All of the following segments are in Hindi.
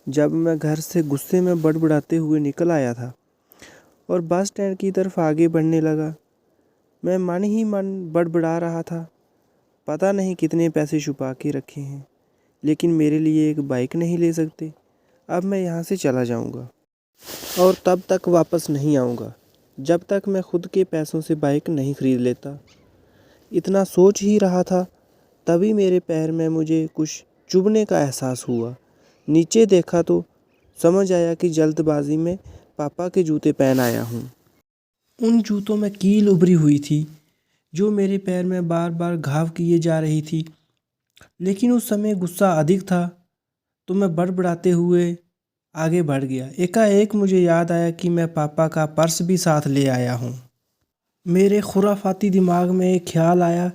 जब मैं घर से गुस्से में बड़बड़ाते हुए निकल आया था और बस स्टैंड की तरफ आगे बढ़ने लगा। मैं मन ही मन बड़बड़ा रहा था। पता नहीं कितने पैसे छुपा के रखे हैं, लेकिन मेरे लिए एक बाइक नहीं ले सकते। अब मैं यहाँ से चला जाऊँगा और तब तक वापस नहीं आऊँगा जब तक मैं खुद के पैसों से बाइक नहीं खरीद लेता। इतना सोच ही रहा था, तभी मेरे पैर में मुझे कुछ चुभने का एहसास हुआ। नीचे देखा तो समझ आया कि जल्दबाजी में पापा के जूते पहन आया हूँ। उन जूतों में कील उभरी हुई थी जो मेरे पैर में बार बार घाव किए जा रही थी। लेकिन उस समय गुस्सा अधिक था तो मैं बड़बड़ाते हुए आगे बढ़ गया। एकाएक मुझे याद आया कि मैं पापा का पर्स भी साथ ले आया हूँ। मेरे खुराफाती दिमाग में एक ख्याल आया,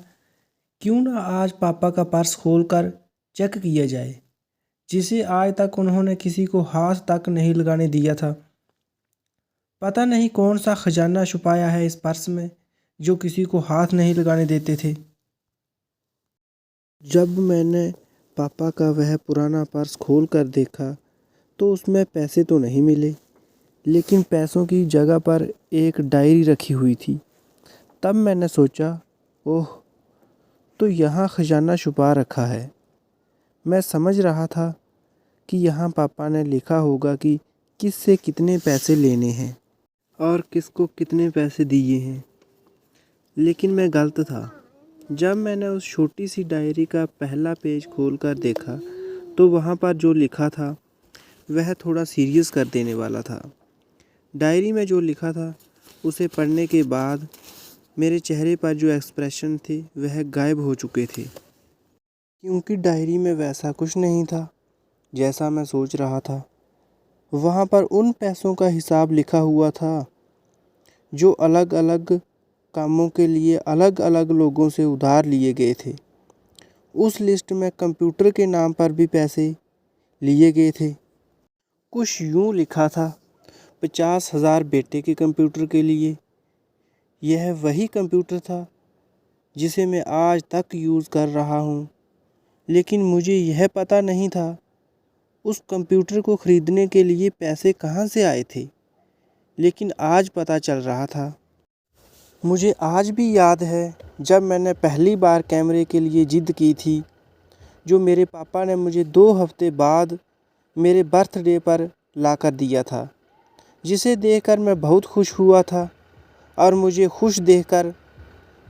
क्यों ना आज पापा का पर्स खोलकर चेक किया जाए, जिसे आज तक उन्होंने किसी को हाथ तक नहीं लगाने दिया था। पता नहीं कौन सा खजाना छुपाया है इस पर्स में जो किसी को हाथ नहीं लगाने देते थे। जब मैंने पापा का वह पुराना पर्स खोल कर देखा तो उसमें पैसे तो नहीं मिले, लेकिन पैसों की जगह पर एक डायरी रखी हुई थी। तब मैंने सोचा, ओह, तो यहाँ खजाना छुपा रखा है। मैं समझ रहा था कि यहाँ पापा ने लिखा होगा कि किससे कितने पैसे लेने हैं और किसको कितने पैसे दिए हैं। लेकिन मैं गलत था। जब मैंने उस छोटी सी डायरी का पहला पेज खोलकर देखा तो वहाँ पर जो लिखा था वह थोड़ा सीरियस कर देने वाला था। डायरी में जो लिखा था उसे पढ़ने के बाद मेरे चेहरे पर जो एक्सप्रेशन थे वह गायब हो चुके थे, क्योंकि डायरी में वैसा कुछ नहीं था जैसा मैं सोच रहा था। वहाँ पर उन पैसों का हिसाब लिखा हुआ था जो अलग अलग कामों के लिए अलग अलग लोगों से उधार लिए गए थे। उस लिस्ट में कंप्यूटर के नाम पर भी पैसे लिए गए थे। कुछ यूँ लिखा था, 50,000 बेटे के कंप्यूटर के लिए। यह वही कंप्यूटर था जिसे मैं आज तक यूज़ कर रहा हूँ, लेकिन मुझे यह पता नहीं था उस कंप्यूटर को ख़रीदने के लिए पैसे कहाँ से आए थे। लेकिन आज पता चल रहा था। मुझे आज भी याद है जब मैंने पहली बार कैमरे के लिए ज़िद की थी, जो मेरे पापा ने मुझे 2 हफ्ते बाद मेरे बर्थडे पर ला कर दिया था, जिसे देखकर मैं बहुत खुश हुआ था। और मुझे खुश देखकर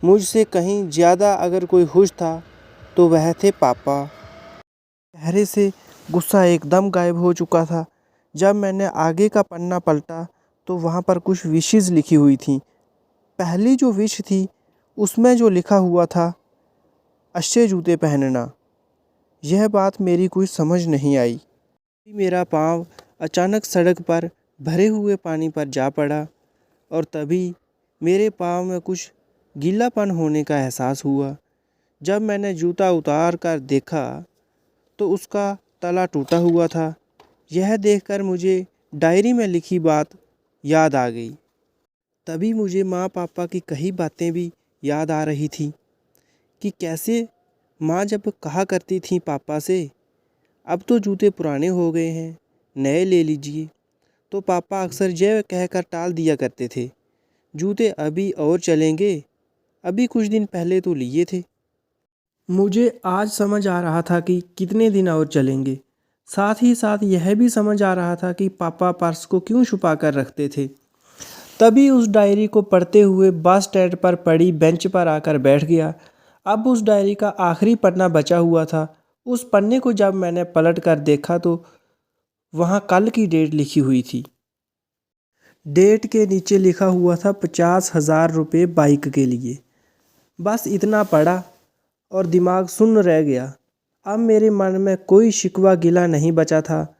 मुझसे कहीं ज़्यादा अगर कोई खुश था तो वह थे पापा। चेहरे से गुस्सा एकदम गायब हो चुका था। जब मैंने आगे का पन्ना पलटा तो वहाँ पर कुछ विशेज़ लिखी हुई थी। पहली जो विश थी उसमें जो लिखा हुआ था, अच्छे जूते पहनना। यह बात मेरी कुछ समझ नहीं आई। मेरा पाँव अचानक सड़क पर भरे हुए पानी पर जा पड़ा और तभी मेरे पाँव में कुछ गीलापन होने का एहसास हुआ। जब मैंने जूता उतार कर देखा तो उसका तला टूटा हुआ था। यह देखकर मुझे डायरी में लिखी बात याद आ गई। तभी मुझे माँ पापा की कही बातें भी याद आ रही थी कि कैसे माँ जब कहा करती थी पापा से, अब तो जूते पुराने हो गए हैं, नए ले लीजिए, तो पापा अक्सर यह कहकर टाल दिया करते थे, जूते अभी और चलेंगे, अभी कुछ दिन पहले तो लिए थे। मुझे आज समझ आ रहा था कि कितने दिन और चलेंगे। साथ ही साथ यह भी समझ आ रहा था कि पापा पर्स को क्यों छुपा कर रखते थे। तभी उस डायरी को पढ़ते हुए बस स्टैंड पर पड़ी बेंच पर आकर बैठ गया। अब उस डायरी का आखिरी पन्ना बचा हुआ था। उस पन्ने को जब मैंने पलट कर देखा तो वहाँ कल की डेट लिखी हुई थी। डेट के नीचे लिखा हुआ था 50,000 रुपये बाइक के लिए। बस इतना पढ़ा और दिमाग सुन्न रह गया। अब मेरे मन में कोई शिकवा गिला नहीं बचा था,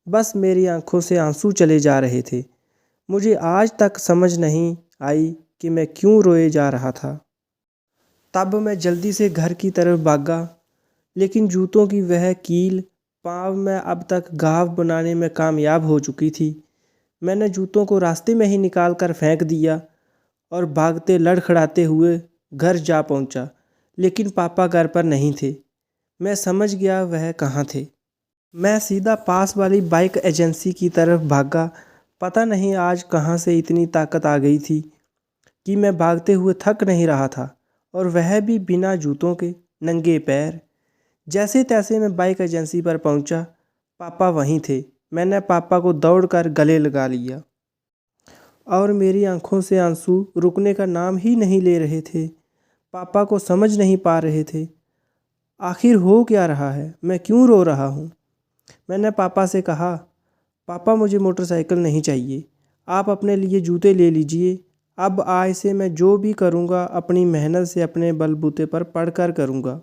बस मेरी आंखों से आंसू चले जा रहे थे। मुझे आज तक समझ नहीं आई कि मैं क्यों रोए जा रहा था। तब मैं जल्दी से घर की तरफ भागा, लेकिन जूतों की वह कील पाँव में अब तक घाव बनाने में कामयाब हो चुकी थी। मैंने जूतों को रास्ते में ही निकाल कर फेंक दिया और भागते लड़खड़ाते हुए घर जा पहुंचा। लेकिन पापा घर पर नहीं थे। मैं समझ गया वह कहाँ थे। मैं सीधा पास वाली बाइक एजेंसी की तरफ भागा। पता नहीं आज कहाँ से इतनी ताकत आ गई थी कि मैं भागते हुए थक नहीं रहा था, और वह भी बिना जूतों के, नंगे पैर। जैसे तैसे मैं बाइक एजेंसी पर पहुंचा। पापा वहीं थे। मैंने पापा को दौड़कर गले लगा लिया और मेरी आंखों से आंसू रुकने का नाम ही नहीं ले रहे थे। पापा को समझ नहीं पा रहे थे आखिर हो क्या रहा है, मैं क्यों रो रहा हूँ। मैंने पापा से कहा, पापा मुझे मोटरसाइकिल नहीं चाहिए, आप अपने लिए जूते ले लीजिए। अब आज से मैं जो भी करूँगा अपनी मेहनत से अपने बलबूते पर पढ़कर करूँगा।